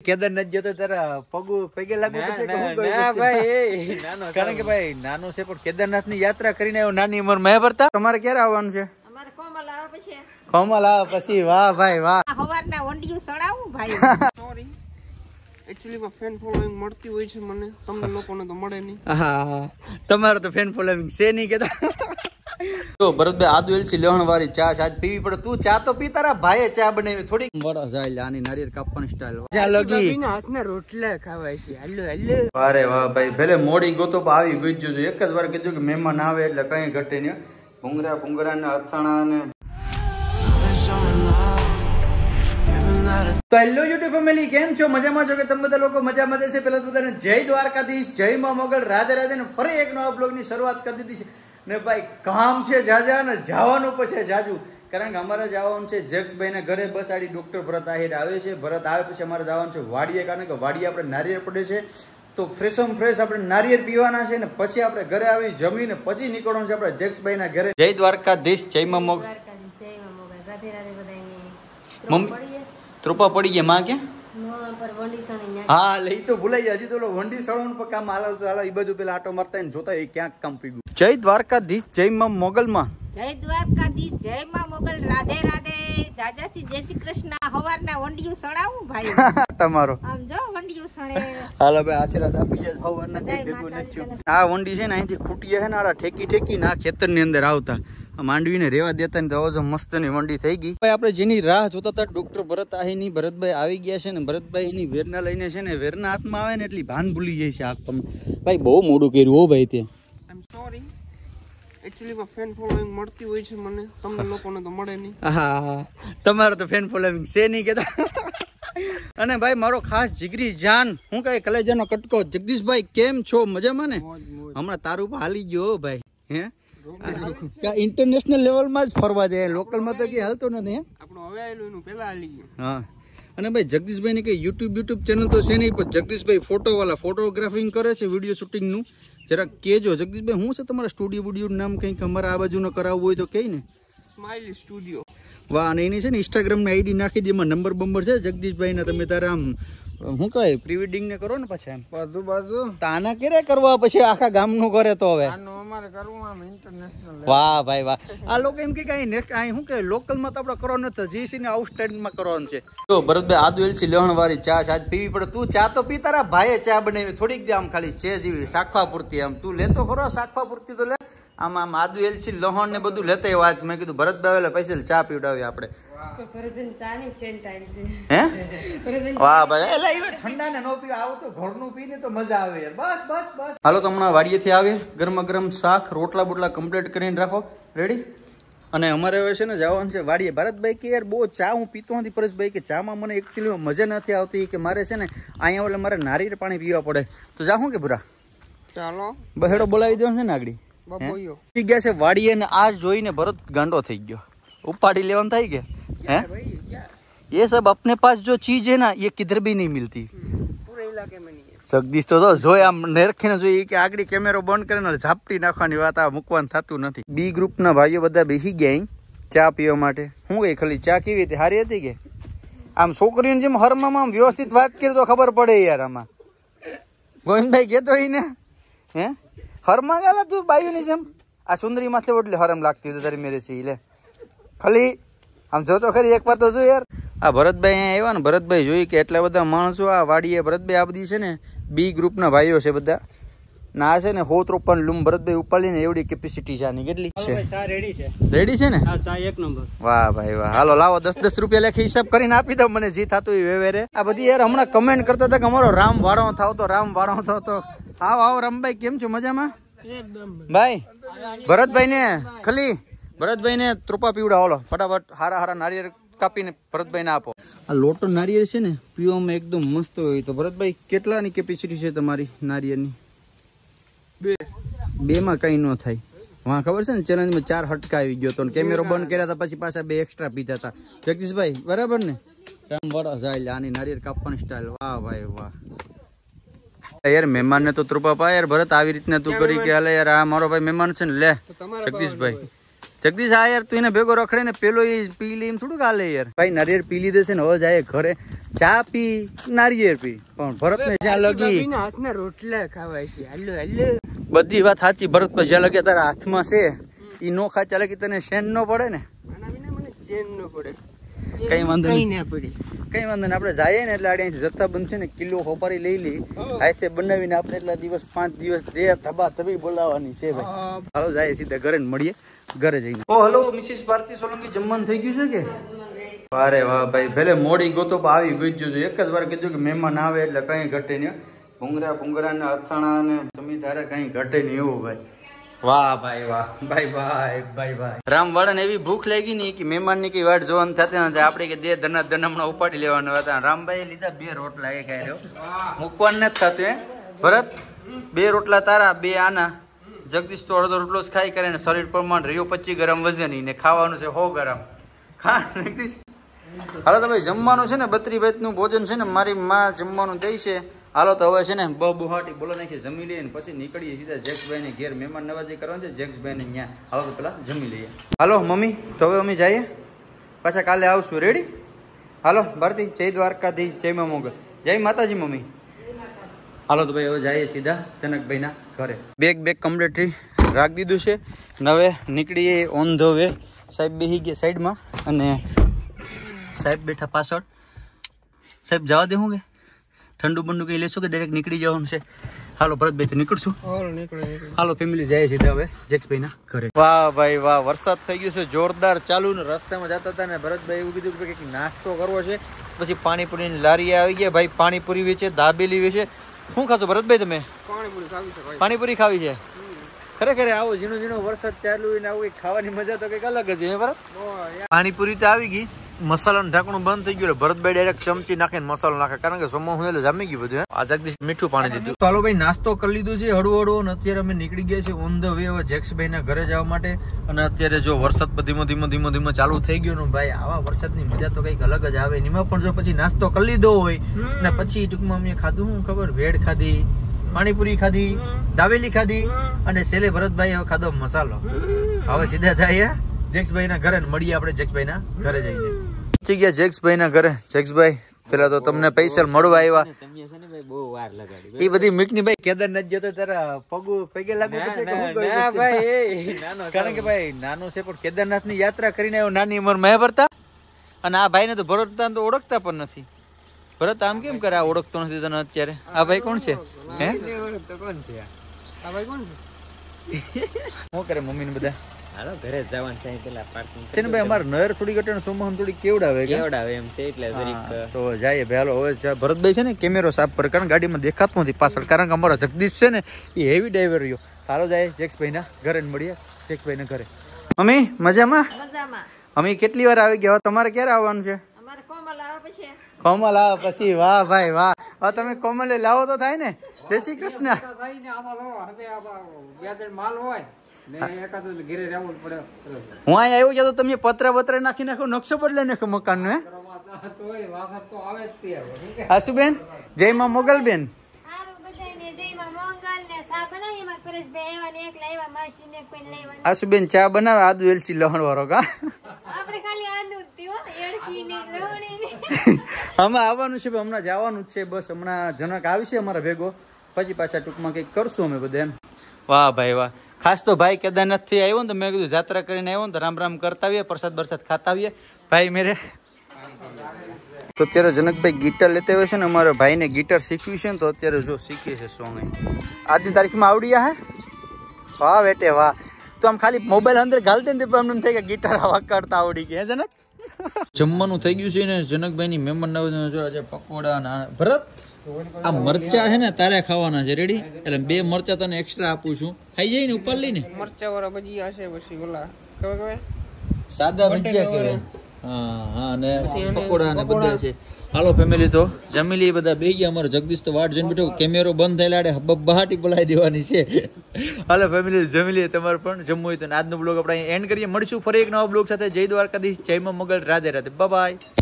કેદારનાથ જતો તારા પગે લાગુ પડશે કે હું ગયો ના ભાઈ નાનો કારણ કે ભાઈ નાનો છે પણ કેદારનાથ ની યાત્રા કરીને આવ્યો નાની ઉંમર મેં ભરતા તમારે ક્યારે આવવાનું છે અમારે કોમલ આવે પછી કોમલ આવે પછી વાહ ભાઈ વાહ હવારના ઓંડિયું સડાવું ભાઈ સોરી એક્ચ્યુઅલી માં ફેન ફોલોઈંગ મળતી હોય છે મને તમને લોકોને તો મળે નહીં હા તમારે તો ફેન ફોલોઈંગ છે નહીં કેતા તો ભરતભાઈ આદુ એલસી લેવણ વાળી ચા આજ પીવી પડે તું ચા તો પી તારા ભાઈએ ચા બનાવી થોડી બડો જાય આની નારિયેળ કાપવાની સ્ટાઈલ ચાલોગી હાથના રોટલા ખાવાય છે હાલો હાલો અરે વાહ ભાઈ ભલે મોડી ગોતો આવી ગઈ જો એક જ વાર કીધું કે મહેમાન આવે એટલે કઈ ઘટે નહીં ભૂંગરા ને અથાણા ને તો હેલો યુટ્યુબ ફેમિલી કેમ છો મજામાં છો કે તમે બધા લોકો મજામાં જશે પેલા તો બધાને જય દ્વારકાધીશ જય મા મોગલ રાધે રાધે ને ફરી એક નવા બ્લોગ ની શરૂઆત કરી દીધી છે ને ભાઈ કામ છે જાજા ને જવાનું પછી જાજુ કારણ કે અમારે જવાનું છે જક્ષભાઈ ના ઘરે બસ આડી ડોક્ટર ભરત આહિર આવે છે ભરત આવે પછી અમારે જવાનું છે વાડીએ કારણ કે વાડીએ આપણે નારિયેળ પડે છે તો ફ્રેશ આપણે નારિયેળ પીવાના છે ને પછી આપણે ઘરે આવી જમીને પછી નીકળવાનું છે આપણે જક્ષભાઈ ના ઘરે જય દ્વારકાધીશ જય મા મોગલ મમ્મી ત્રુપા પડી ગયા માં ક્યાં હા લઈ તો ભૂલાઈ જાય હજી તો વંડી સળવાનું પર કામ હાલ એ બાજુ પેલા આટો મારતા ને જોતા એ ક્યાંક કામ પી ગયું જય દ્વારકાધીશ જય માં મોગલ માં જય દ્વારકાધીશ જય માં મોગલ રાધે રાધે જાજાથી જય શ્રી કૃષ્ણ હવારના ઓંડિયું સડાવું ભાઈ તમારો આમ જો ઓંડિયું સણે હાલો ભાઈ આશીર્વાદ આપી જાય હવારના કઈ ભેગું નથી આ વંડી છે ને અહીંથી ખૂટીએ છે ને આડા ઠેકી ના ખેતર ની અંદર આવતા માંડવીને રેવા દેતા ને તો મસ્ત ની વંડી થઈ ગઈ ભાઈ આપણે જેની રાહ જોતા હતા ડોક્ટર ભરત આહીની ભરતભાઈ આવી ગયા છે ને ભરતભાઈ એની વેરના લઈને છે ને વેરના હાથમાં આવે ને એટલી ભાન ભૂલી જાય છે આખ તમે ભાઈ બહુ મોડું કર્યું હો ભાઈ તે આઈ એમ સોરી એક્ચ્યુઅલી માં ફેન ફોલોઈંગ મળતી હોય છે મને તમને લોકોને તો મળે નહીં હા તમારે તો ફેન ફોલોઈંગ છે નહીં કેતા અને ભાઈ મારો ખાસ જીગરી જાન હું કઈ કલેજાનો કટકો જગદીશભાઈ કેમ છો મજામાં ને હમણાં તારું પર હાલી ગયો ભાઈ હે ઇન્ટરનેશનલ લેવલ માં જ ફરવા જાય લોકલ માં તો કઈ હાલતો નથી આપણો હવે આવેલું એનું પહેલા હાલી ગયું હા અને ભાઈ જગદીશભાઈ ને કઈ યુટ્યુબ ચેનલ તો છે નહીં પણ જગદીશભાઈ ફોટોગ્રાફિંગ કરે છે વિડીયો શૂટિંગ નું જરાક કેજો જગદીશભાઈ શું છે તમારા સ્ટુડિયો બુડિયો નું નામ કંઈક અમારા આ બાજુ નો કરાવવું હોય તો કઈ ને સ્માઇલ સ્ટુડિયો વાહ અને એની છે ને ઇન્સ્ટાગ્રામ ની આઈડી નાખી દે એમાં નંબર છે જગદીશભાઈ ના તમે તારે આમ શું કહે પ્રી વેડિંગ ને કરો ને પછી એમ બધું તાના કેરે કરવા પછી આખા ગામ નું કરે તો હવે અમારે કરવું આમ ઇન્ટરનેશનલ વાહ ભાઈ વાહ આ લોકો એમ કે કઈ નેક્સ્ટ આ શું કે લોકલ માં તો આપણે કરવાનું નથી જીસી ને આઉટસ્ટેન્ડ માં કરવાનું છે તો ભરતભાઈ આદુ એલસી લેવણ વાળી ચા આજ પીવી પડે તું ચા તો પી તારા ભાઈએ ચા બનાવી થોડીક દે આમ ખાલી છે જેવી શાખવા પૂરતી આમ તું લેતો ખરો શાખવા પૂરતી તો લે આમ આદુ એલસી લહણ ને બધું લેતા વાત મેં કીધું ભરતભાઈ એટલે પૈસા ચા પીવડાવી આપણે વાહ ભાઈ એટલે એ ઠંડા ને નો પી આવો તો ઘરનું પીને તો મજા આવે યાર બસ બસ બસ હાલો તો હમણાં વાડીએથી આવે ગરમા ગરમ શાક રોટલા બોટલા કમ્પ્લીટ કરીને રાખો રેડી અને અમારે હવે છે ને જવાનું છે વાડીએ ભરતભાઈ કે યાર બહુ ચા હું પીતો નથી પરેશભાઈ કે ચામાં મને એકચ્યુઅલી મજા નથી આવતી કે મારે છે ને અહીંયા એટલે મારે નારિયેળ પાણી પીવા પડે તો જાઉં કે ભૂરા ચાલો બહેડો બોલાવી દો છે ને આગળ થઈ ગયા છે વાડીએ ને આ જોઈને ભરત ગાંડો થઈ ગયો ઉપાડી લેવાનું થઈ ગયા है ये सब अपने पास जो चीज है ना ये किधर भी नहीं मिलती पूरे इलाके में नहीं है जगदीश तो જોયા આમ નેરખીને જોઈએ કે આગળ કેમેરો બંધ કરીને ઝાપટી નાખવાની વાત આ મૂકવાનું થતું નથી બી ગ્રુપ ના ભાઈઓ બધા બેસી ગયા ચા પીવા માટે હું ગઈ ખાલી ચા કેવી હતી સારી હતી કે આમ છોકરીને જેમ હરમાં આમ વ્યવસ્થિત વાત કરી તો ખબર પડે યાર આમાં ગોવિંદભાઈ કેતો ને હે હરમાં ગાલા તું બાયુની જેમ આ સુંદરી માંથી એટલે હરમ લાગતી હતી તારી મેરે છે લે ખાલી આમ જો તો ખરી એક વાર તો જો યાર આ ભરતભાઈ અહીંયા આવ્યા ને ભરતભાઈ જોઈ કે એટલા બધા માણસો આ વાડીએ ભરતભાઈ આ બધી છે ને બી ગ્રુપના ભાઈઓ છે બધા ના છે ને 153 લૂમ ભરતભાઈ ઉપાડીને એવડી કેપેસિટી છે આની કેટલી છે રેડી છે ને એક નંબર વાહ ભાઈ વાહ હાલો લાવો 10-10 રૂપિયા લેખે હિસાબ કરીને આપી દો મને જે થતું એ વેવેરે આ બધી યાર હમણાં કમેન્ટ કરતા હતા કે અમારો રામ વાળો થાવ તો આવો રામભાઈ કેમ છો મજામાં ભાઈ ભરતભાઈ ને ખાલી ભરતભાઈ ને ત્રુપા પીવડા ઓલો ફટાફટ હારા નારિયેળ કાપીને ભરતભાઈ ને આપો આ લોટો નારિયેળ છે ને પીવામાં એકદમ મસ્ત હોય તો ભરતભાઈ કેટલાની કેપેસિટી છે તમારી નારિયેળની બે માં કઈ ન થાય વાં ખબર છે ને ચેલેન્જમાં 4 હટકા આવી ગયો તો કેમેરો બંધ કર્યા હતા પછી પાછા 2 એક્સ્ટ્રા પીતા હતા જગદીશભાઈ બરાબર ને રામ વડો જાય આની નારિયેળ કાપવાની સ્ટાઈલ વાહ ભાઈ વાહ યાર મહેમાન ને તો ત્રુપા પા યાર ભરત આવી રીતના તું કરી કે હાલે યાર આ મારો ભાઈ મહેમાન છે ને લે જગદીશભાઈ જગદીશ આ યાર તું એને ભેગો રખડે ને પેલો એ પી લે એમ થોડુંક હાલે યાર ભાઈ નારિયેળ પી લીધે છે ને હવે જાય ઘરે ચા પી નારિયેળ પી પણ ભરતને જ્યાં લગી હાથના રોટલા ખાવાય છે. હાલો હાલો. બધી વાત સાચી. ભરત પર જ્યાં લગે તારા હાથમાં છે ઈ નો ખાચા લગી તને શેન નો પડે ને. આના વિના મને ચેન ન પડે. કઈ વાંધો કઈ નહીં. ના પડે. કઈ વાંધો નહીં. આપણે જઈએ ને એટલે અહીંથી જથ્થા બંધ છે ને કિલો હોપારી લઈ લઈ આતે બનાવીને આપણે એટલા દિવસ 5 દિવસ દે થબા થબી બોલાવવાની છે ભાઈ. હાલો જાય સીધા ઘરે મળીએ ઘરે જઈને. ઓ હલો મિસિસ ભારતી સોલંકી જમવાનું થઈ ગયું છે કે? અરે વાહ ભાઈ ભલે મોડી ગોતો પણ આવી ગઈ જ. એક જ વાર કીધું કે મહેમાન આવે એટલે કઈ ઘટે નહીં. ભૂંગરા ને અથાણા ને જમી તારે કઈ ઘટે નહીં એવું ભાઈ. વાહ ભાઈ વાહ. ભાઈ ભાઈ ભાઈ ભાઈ રામવાળા ને એવી ભૂખ લાગી નહીં કે મહેમાન ની કઈ વાટ જોવાનું થતી નથી. આપણે કે દે ધના હમણાં ઉપાડી લેવાનું હતા. રામભાઈ લીધા 2 રોટલા એ ખાઈ રહ્યો. મૂકવાનું નથી થતું. ભરત 2 રોટલા તારા 2 આના. જગદીશ તો અડધો રોટલો જ ખાઈ કરે ને શરીર પ્રમાણ રહ્યો 25 ગ્રામ વજન ને ખાવાનું છે 100 ગ્રામ. ખા જગદીશ. હાલો તો ભાઈ જમવાનું છે ને 32 નું ભોજન છે ને મારી માં જમવાનું દઈ છે. હાલો તો હવે છે ને બુહાટી બોલો નાખીએ જમી લઈએ ને પછી નીકળીએ સીધા જેક્સભાઈ ને ઘેર મહેમાન નવાજી કરવાનું છે. જેક્સભાઈ ને ત્યાં હાલો તો પેલા જમી લઈએ. હાલો મમ્મી તો હવે અમે જઈએ પાછા કાલે આવશું. રેડી? હાલો ભારતી જય દ્વારકાધીશ જય મા મોગલ જય માતાજી મમ્મી. હાલો તો ભાઈ હવે જઈએ સીધા જનકભાઈ ના ઘરે. બેગ કમ્પ્લીટ રાખી દીધું છે. હવે નીકળીએ ઓન ધ વે. સાહેબ બેસી ગયા સાઈડમાં અને સાહેબ બેઠા પાછળ. સાહેબ જવા દે હું કે ઠંડુ બંડુ કઈ લેશો કે ડાયરેક્ટ નીકળી જવાનું છે? હાલો ભરતભાઈ તો નીકળશું. હાલો ફેમિલી જાય સીધા હવે જેક્સભાઈ ના ઘરે. વાહ ભાઈ વાહ. વરસાદ થઈ ગયો છે જોરદાર ચાલુ ને રસ્તામાં જતા હતા ને ભરતભાઈ એવું કીધું કે કંઈક નાસ્તો કરવો છે. પછી પાણીપુરી ની લારી આવી ગયા ભાઈ. પાણીપુરી વેચે દાબેલી વેચે. શું ખાશો ભરતભાઈ તમે? પાણીપુરી ખાવી છે. ખરેખર આવો ઝીણો ઝીણો વરસાદ ચાલુ હોય ને આવું ખાવાની મજા તો કઈક અલગ જ છે. ભરત પાણીપુરી તો આવી ગઈ. મસાલાનું ઢાંકણું બંધ થઈ ગયું. ભરતભાઈ ડાયરેક્ટ ચમચી નાખીને મસાલો નાખે કારણ કે સોમો હું એટલે જામી ગયું બધું. આ જગદીશ મીઠું પાણી દીધું. ચાલો ભાઈ નાસ્તો કરી લીધું છે હળવું અત્યારે અમે નીકળી ગયા છે ઓન ધ વે હવે જેક્સભાઈ ના ઘરે જવા માટે. અને અત્યારે જો વરસાદ ધીમો ચાલુ થઈ ગયો ને ભાઈ આવા વરસાદની મજા તો કઈક અલગ જ આવે. એમાં પણ જો પછી નાસ્તો કરી લીધો હોય ને પછી ટૂંકમાં અમે ખાધું શું ખબર ભેળ ખાધી, પાણીપુરી ખાધી, દાવેલી ખાધી અને છેલ્લે ભરતભાઈ હવે ખાધો મસાલો. હવે સીધા જાય જેક્સભાઈ ના ઘરે મળીએ આપણે જેક્સભાઈ ના ઘરે જઈને. પહોંચી ગયા જેક્સભાઈ ના ઘરે. જેક્સભાઈ પેલા તો તમને પૈસા મળવા આવ્યા. એ બધી મીકની ભાઈ કેદારનાથ જતો તારા પગે લાગુ કારણ કે ભાઈ નાનો છે પણ કેદારનાથ ની યાત્રા કરીને આવ્યો નાની ઉંમર માં ભરતા. અને આ ભાઈ ને તો ભરતતા તો ઓળખતા પણ નથી. ભરત આમ કેમ કરે? આ ઓળખતો નથી તને અત્યારે? આ ભાઈ કોણ છે? હે કોણ છે આ ભાઈ? કોણ છે? શું કરે મમ્મી ને બધા? હાલો ઘરે જવાનું છે પેલા પાર્કિંગ છે ને ભાઈ. અમાર નહેર થોડી ઘટે સોમહમ થોડી કેવડાવે એમ છે એટલે જરીક તો જાય ભાઈ. હાલો હવે ભરતભાઈ છે ને કેમેરો સાફ પર કારણ ગાડીમાં દેખાતું નથી પાછળ કારણ કે અમારો જગદીશ છે ને એ હેવી ડ્રાઈવર રહ્યો. હાલો જાય જેક્સભાઈ ના ઘરે મળીએ. જેક્સભાઈ ના ઘરે. મમ્મી મજામાં? અમે કેટલી વાર આવી ગયા? તમારે ક્યારે આવવાનું છે? કોમલ આવે પછી. વાહ ભાઈ વાહ. હવે તમે કોમલે લાવો તો થાય ને. જય શ્રી કૃષ્ણ. હું અહીંયા આવ્યો છે તો તમે પત્ર નાખી નાખો નકશો બદલે નાખો મકાન નો. આશુબેન જય માં મોગલ બેન. આશુબેન ચા બનાવે આદુ એલસી લહણ વાળો કા? આમાં આવવાનું છે હમણાં જવાનું જ છે. બસ હમણાં જનક આવશે અમારા ભેગો પછી પાછા ટૂંકમાં કઈક કરશું અમે બધા એમ. વાહ ભાઈ વાહ. ખાસ તો ભાઈ કેદારનાથ થી આવ્યો ને તો મેં કીધું જાત્રા કરીને આવ્યો ને તો રામ કરતા આવીએ, પ્રસાદ બરસાદ ખાતા આવીએ ભાઈ મેરે. તો અત્યારે જનકભાઈ ગીટાર લેતા આવ્યો છે ને અમારા ભાઈને ગીટાર શીખવી છે ને તો અત્યારે જો શીખીએ છે સોંગ. આજની તારીખમાં આવડી ગયા હે. વાહ બેટે વાહ. તો આમ ખાલી મોબાઈલ અંદર ઘાલતે ને એમ થઈ ગયા ગીટાર આવા કરતા આવડી ગયા. જનક જમવાનું થઈ ગયું છે ને જનકભાઈ ની મહેમાન જો આજે પકોડા ના. ભરત આ મરચા છે ને તારે ખાવાના છે રેડી? એટલે 2 મરચા તને એક્સ્ટ્રા આપું છું. ખાઈ જાય ને ઉપર લઈને. મરચા વાળા ભજીયા છે પછી ઓલા કહેવાય સાદા ભજીયા કહેવાય. હા અને પકોડા ને બધા છે. હાલો ફેમિલી તો જમી લઈએ બધા. બે ગયા. અમારો જગદીશ તો વાટ જોઈને બેઠો. કેમેરો બંધ થઈ લાડે બહાટી બોલાવી દેવાની છે. હાલો ફેમિલી જમી લઈએ. તમારે પણ જમવું હોય તો આજનો બ્લોગ આપણે એન્ડ કરીએ. મળીશું ફરી એક નવા બ્લોગ સાથે. જય દ્વારકાધીશ જય માં મોગલ. રાધે રાધે. Bye by.